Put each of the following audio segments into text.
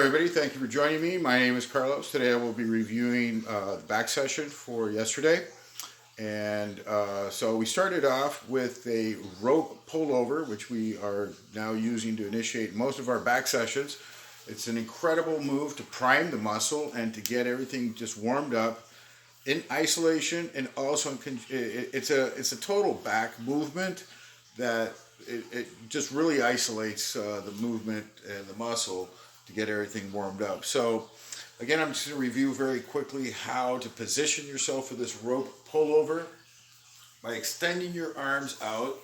everybody. Thank you for joining me. My name is Carlos. Today I will be reviewing the back session for yesterday. So we started off with a rope pullover, which we are now using to initiate most of our back sessions. It's an incredible move to prime the muscle and to get everything just warmed up in isolation, and also it's a total back movement that it just really isolates the movement and the muscle to get everything warmed up. So again, I'm just going to review very quickly how to position yourself for this rope pullover by extending your arms out.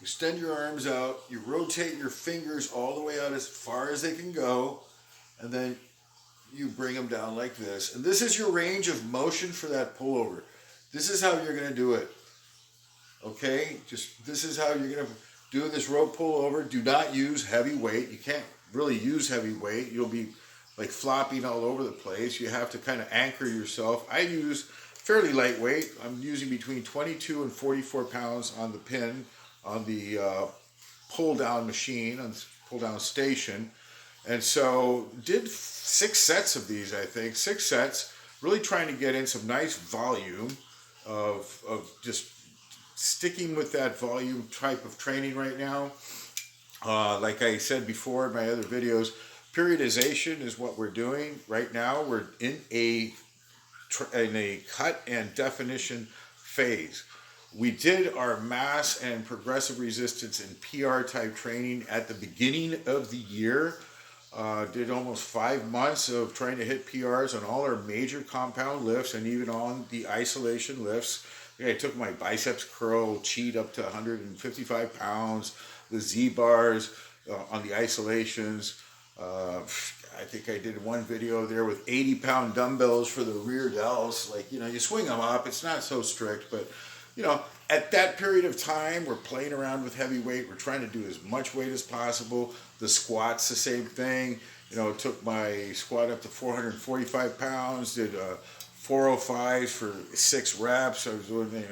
Extend your arms out, you rotate your fingers all the way out as far as they can go, and then you bring them down like this. And this is your range of motion for that pullover. This is how you're going to do it. Okay? This is how you're going to do this rope pullover. Do not use heavy weight. You can't really use heavy weight. You'll be like flopping all over the place. You have to kind of anchor yourself. I use fairly lightweight. I'm using between 22 and 44 pounds on the pin on the pull down machine, on the pull down station. And so did 6 sets of these, I think. 6 sets, really trying to get in some nice volume of just sticking with that volume type of training right now. Like I said before in my other videos, periodization is what we're doing right now. We're in a cut and definition phase. We did our mass and progressive resistance and PR type training at the beginning of the year. Did almost 5 months of trying to hit PRs on all our major compound lifts and even on the isolation lifts. I took my biceps curl cheat up to 155 pounds, the Z bars on the isolations. I think I did one video there with 80-pound dumbbells for the rear delts. Like, you swing them up. It's not so strict, but at that period of time, we're playing around with heavy weight. We're trying to do as much weight as possible. The squats, the same thing. Took my squat up to 445 pounds, did 405s for 6 reps. I was doing,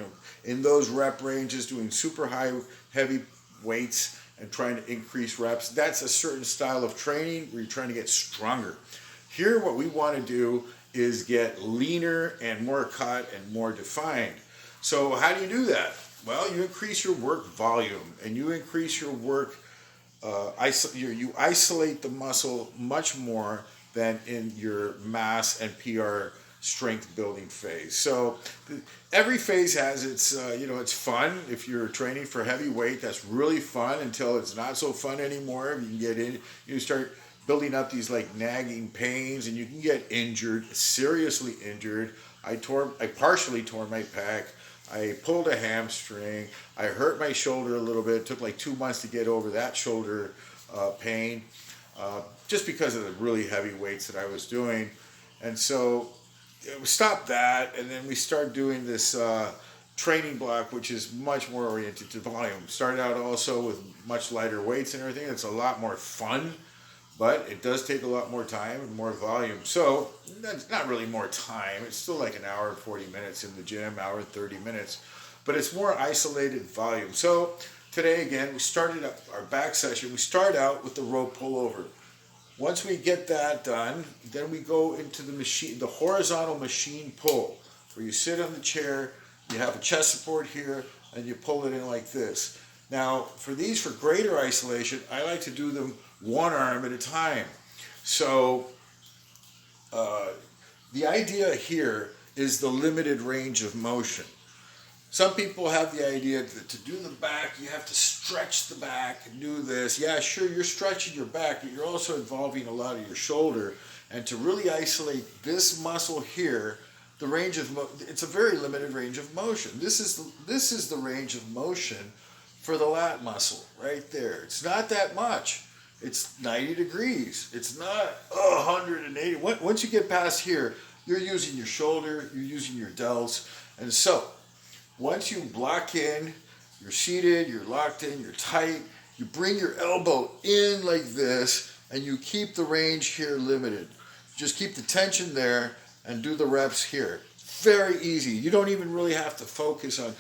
in those rep ranges, doing super high, heavy weights and trying to increase reps. That's a certain style of training where you're trying to get stronger. Here, what we want to do is get leaner and more cut and more defined. So how do you do that? Well, you increase your work volume and you increase your work, you isolate the muscle much more than in your mass and PR strength building phase. So every phase has its, it's fun. If you're training for heavy weight, that's really fun until it's not so fun anymore. You can get in, you start building up these like nagging pains and you can get injured, seriously injured. I partially tore my pec. I pulled a hamstring. I hurt my shoulder a little bit. It took like 2 months to get over that shoulder pain, just because of the really heavy weights that I was doing. And so we stopped that, and then we started doing this training block, which is much more oriented to volume. Started out also with much lighter weights and everything. It's a lot more fun, but it does take a lot more time and more volume. So that's not really more time. It's still like an hour and 40 minutes in the gym, hour and 30 minutes, but it's more isolated volume. So today, again, we started up our back session. We start out with the rope pullover. Once we get that done, then we go into the machine, the horizontal machine pull, where you sit on the chair, you have a chest support here, and you pull it in like this. Now, for greater isolation, I like to do them one arm at a time. So the idea here is the limited range of motion. Some people have the idea that to do the back, you have to stretch the back and do this. Yeah, sure, you're stretching your back, but you're also involving a lot of your shoulder. And to really isolate this muscle here, the range of it's a very limited range of motion. This is the range of motion for the lat muscle right there. It's not that much. It's 90 degrees. It's not 180. Once you get past here, you're using your shoulder, you're using your delts. And so once you block in, you're seated, you're locked in, you're tight, you bring your elbow in like this, and you keep the range here limited. Just keep the tension there and do the reps here. Very easy. You don't even really have to focus on,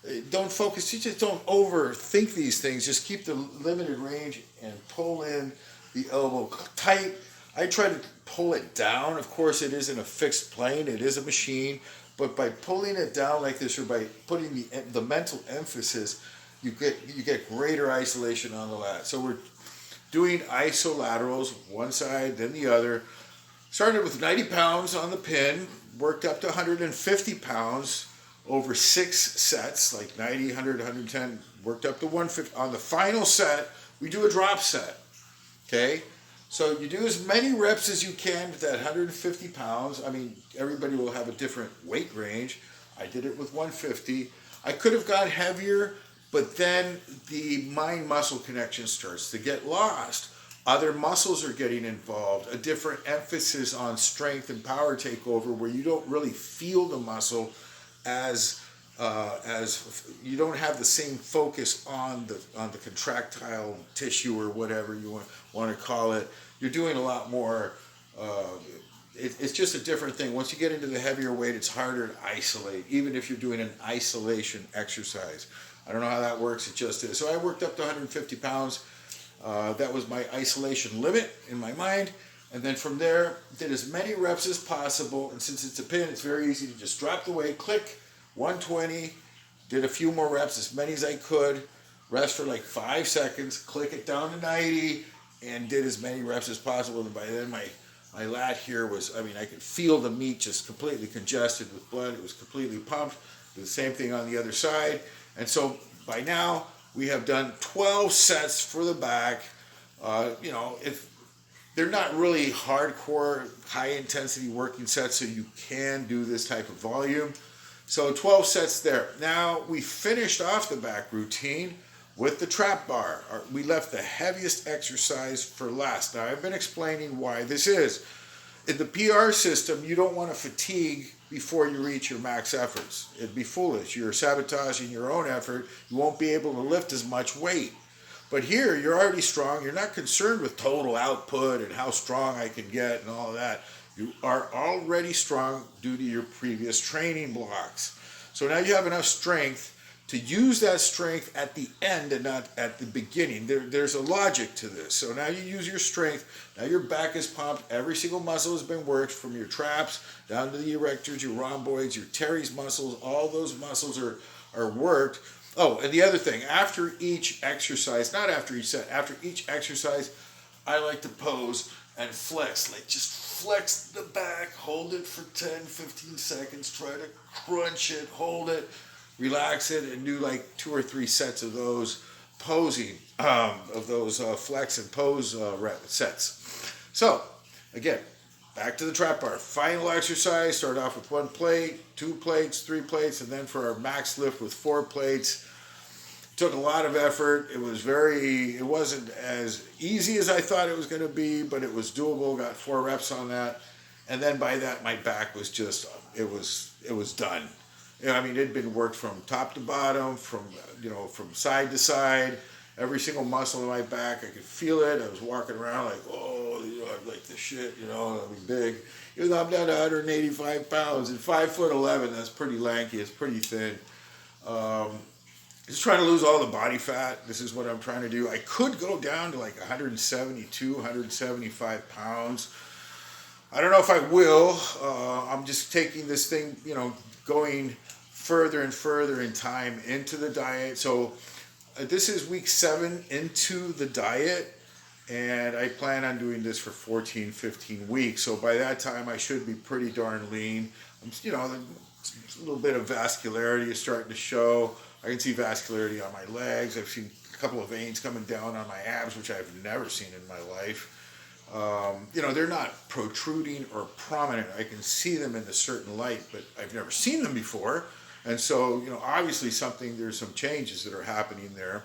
you just don't overthink these things. Just keep the limited range and pull in the elbow tight. I try to pull it down. Of course, it isn't a fixed plane. It is a machine. But by pulling it down like this, or by putting the mental emphasis, you get greater isolation on the lat. So we're doing isolaterals, one side, then the other. Started with 90 pounds on the pin, worked up to 150 pounds over 6 sets, like 90, 100, 110, worked up to 150. On the final set, we do a drop set, okay? So you do as many reps as you can with that 150 pounds. I mean, everybody will have a different weight range. I did it with 150. I could have gone heavier, but then the mind-muscle connection starts to get lost. Other muscles are getting involved, a different emphasis on strength and power takeover where you don't really feel the muscle as you don't have the same focus on the contractile tissue or whatever you want to call it. You're doing a lot more. It's just a different thing. Once you get into the heavier weight, it's harder to isolate, even if you're doing an isolation exercise. I don't know how that works. It just is. So I worked up to 150 pounds. That was my isolation limit in my mind. And then from there, did as many reps as possible. And since it's a pin, it's very easy to just drop the weight, click, 120, did a few more reps, as many as I could, rest for like 5 seconds, click it down to 90, and did as many reps as possible. And by then my lat here was, I mean, I could feel the meat just completely congested with blood. It was completely pumped. Did the same thing on the other side. And so by now, we have done 12 sets for the back. If they're not really hardcore, high-intensity working sets, so you can do this type of volume. So 12 sets there. Now, we finished off the back routine with the trap bar. We left the heaviest exercise for last. Now, I've been explaining why this is. In the PR system, you don't want to fatigue before you reach your max efforts. It'd be foolish. You're sabotaging your own effort. You won't be able to lift as much weight. But here, you're already strong. You're not concerned with total output and how strong I can get and all of that. You are already strong due to your previous training blocks. So now you have enough strength to use that strength at the end and not at the beginning. There's a logic to this. So now you use your strength. Now your back is pumped. Every single muscle has been worked, from your traps down to the erectors, your rhomboids, your teres muscles. All those muscles are worked. Oh, and the other thing, after each exercise, not after each set, after each exercise, I like to pose and flex. Like, just flex the back, hold it for 10, 15 seconds, try to crunch it, hold it, relax it, and do like 2 or 3 sets of those posing, of those flex and pose sets. So, again, back to the trap bar. Final exercise, start off with 1 plate, 2 plates, 3 plates, and then for our max lift with 4 plates. Took a lot of effort. It wasn't as easy as I thought it was going to be, but it was doable. Got 4 reps on that. And then by that, my back was just, it was done. I mean, it'd been worked from top to bottom, from side to side. Every single muscle in my back, I could feel it. I was walking around like, oh, I'm like this shit, I mean, big. Even though I'm down to 185 pounds and 5'11", that's pretty lanky. It's pretty thin. Just trying to lose all the body fat. This is what I'm trying to do. I could go down to like 172, 175 pounds. I don't know if I will. I'm just taking this thing, going further and further in time into the diet. So this is week 7 into the diet, and I plan on doing this for 14, 15 weeks. So by that time, I should be pretty darn lean. A little bit of vascularity is starting to show. I can see vascularity on my legs. I've seen a couple of veins coming down on my abs, which I've never seen in my life. They're not protruding or prominent. I can see them in a certain light, but I've never seen them before. And so, obviously there's some changes that are happening there,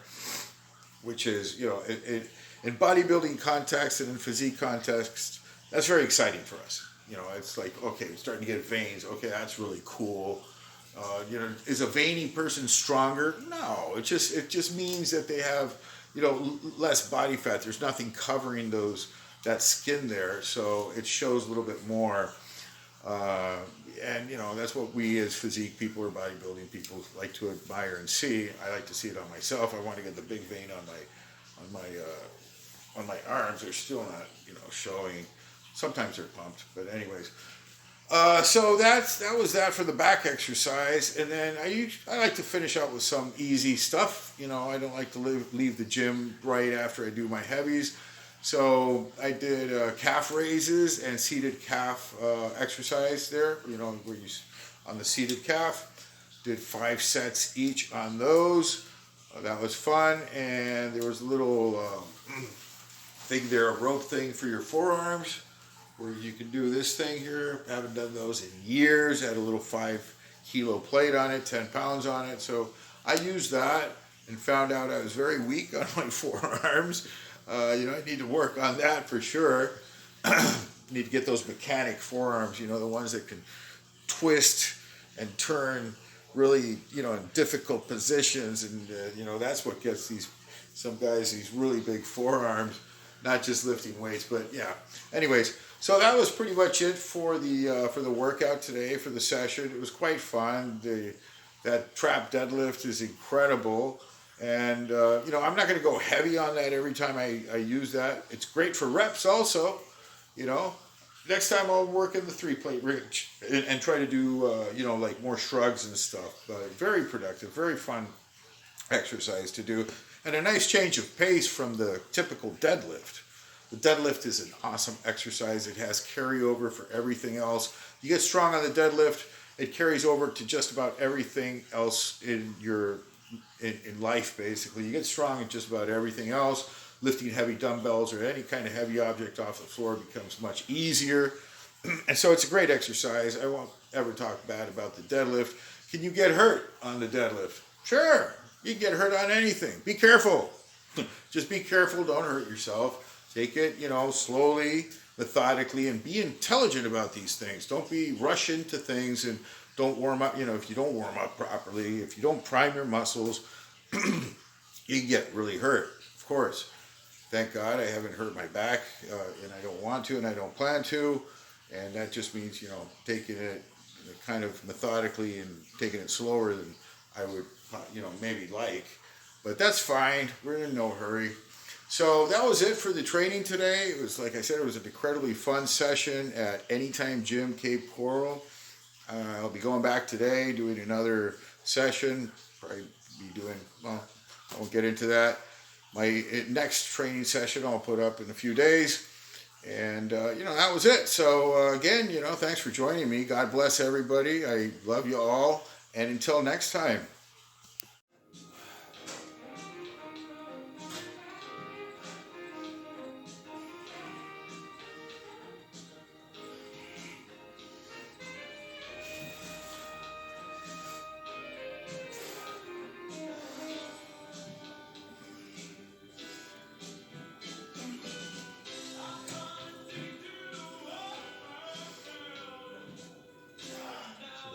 which is, in bodybuilding context and in physique context, that's very exciting for us. It's like, okay, we're starting to get veins. Okay, that's really cool. Is a veiny person stronger? No, it just means that they have, less body fat. There's nothing covering that skin there, so it shows a little bit more. And that's what we as physique people or bodybuilding people like to admire and see. I like to see it on myself. I want to get the big vein on my on my arms, they're still not, showing. Sometimes they're pumped, but anyways. So that was that for the back exercise, and then I like to finish out with some easy stuff. I don't like to leave the gym right after I do my heavies, so I did calf raises and seated calf exercise there. Where you on the seated calf, did 5 sets each on those. That was fun, and there was a little thing there, a rope thing for your forearms, where you can do this thing here. I haven't done those in years. I had a little 5-kilo plate on it, 10 pounds on it. So I used that and found out I was very weak on my forearms. I need to work on that for sure. Need to get those mechanic forearms, the ones that can twist and turn really, in difficult positions. And, that's what gets some guys these really big forearms, not just lifting weights, but yeah. Anyways, so that was pretty much it for the workout today, for the session. It was quite fun. That trap deadlift is incredible, and I'm not going to go heavy on that every time I use that. It's great for reps also. Next time I'll work in the 3-plate ridge and try to do like more shrugs and stuff. Very productive, very fun exercise to do, and a nice change of pace from the typical deadlift. The deadlift is an awesome exercise. It has carryover for everything else. You get strong on the deadlift, it carries over to just about everything else in life, basically. You get strong at just about everything else. Lifting heavy dumbbells or any kind of heavy object off the floor becomes much easier. And so it's a great exercise. I won't ever talk bad about the deadlift. Can you get hurt on the deadlift? Sure. You can get hurt on anything. Be careful. Just be careful. Don't hurt yourself. Take it, slowly, methodically, and be intelligent about these things. Don't be rush into things and don't warm up. If you don't warm up properly, if you don't prime your muscles, you can get really hurt, of course. Thank God I haven't hurt my back, and I don't want to, and I don't plan to. And that just means, taking it kind of methodically and taking it slower than I would, maybe like. But that's fine. We're in no hurry. So that was it for the training today. It was, like I said, it was an incredibly fun session at Anytime Gym, Cape Coral. I'll be going back today, doing another session. Probably be doing, I won't get into that. My next training session I'll put up in a few days. And, that was it. So, again, thanks for joining me. God bless everybody. I love you all. And until next time.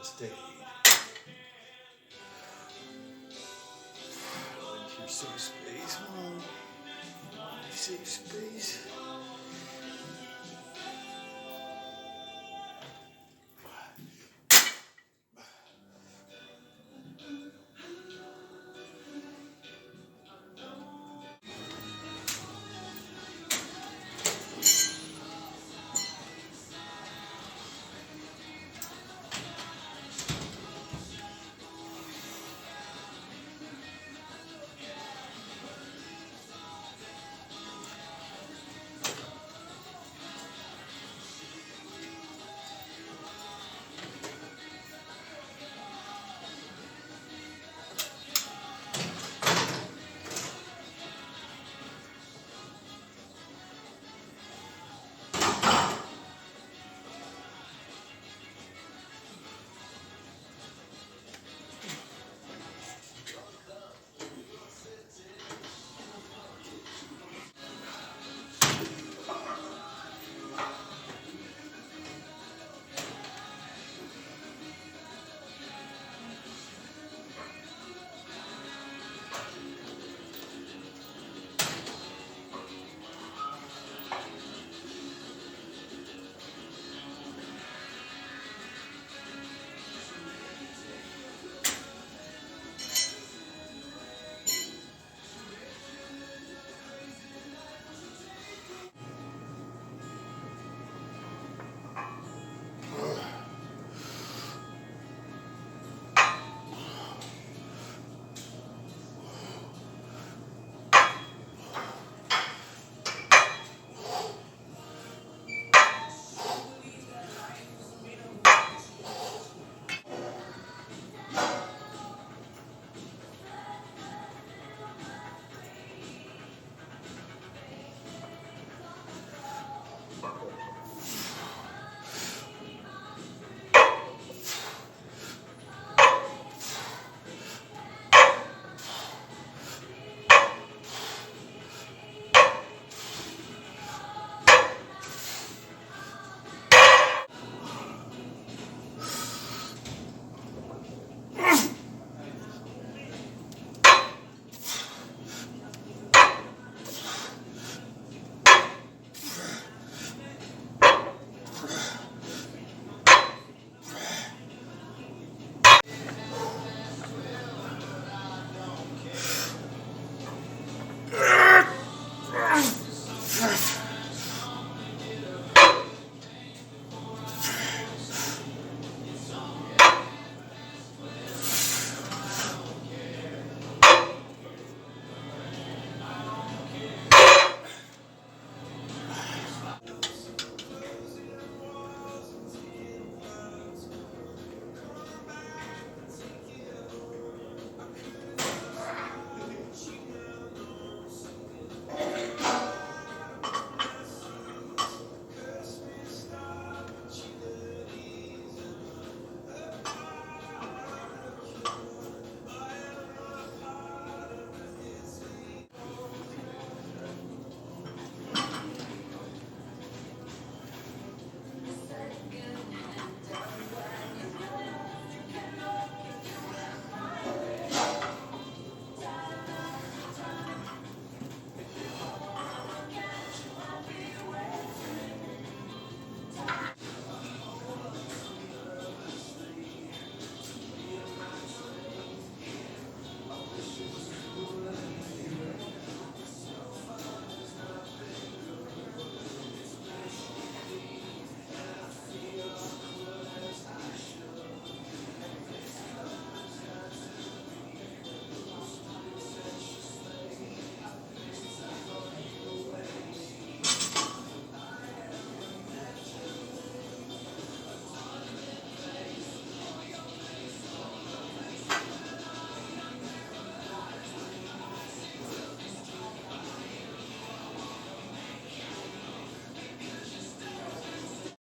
Stay.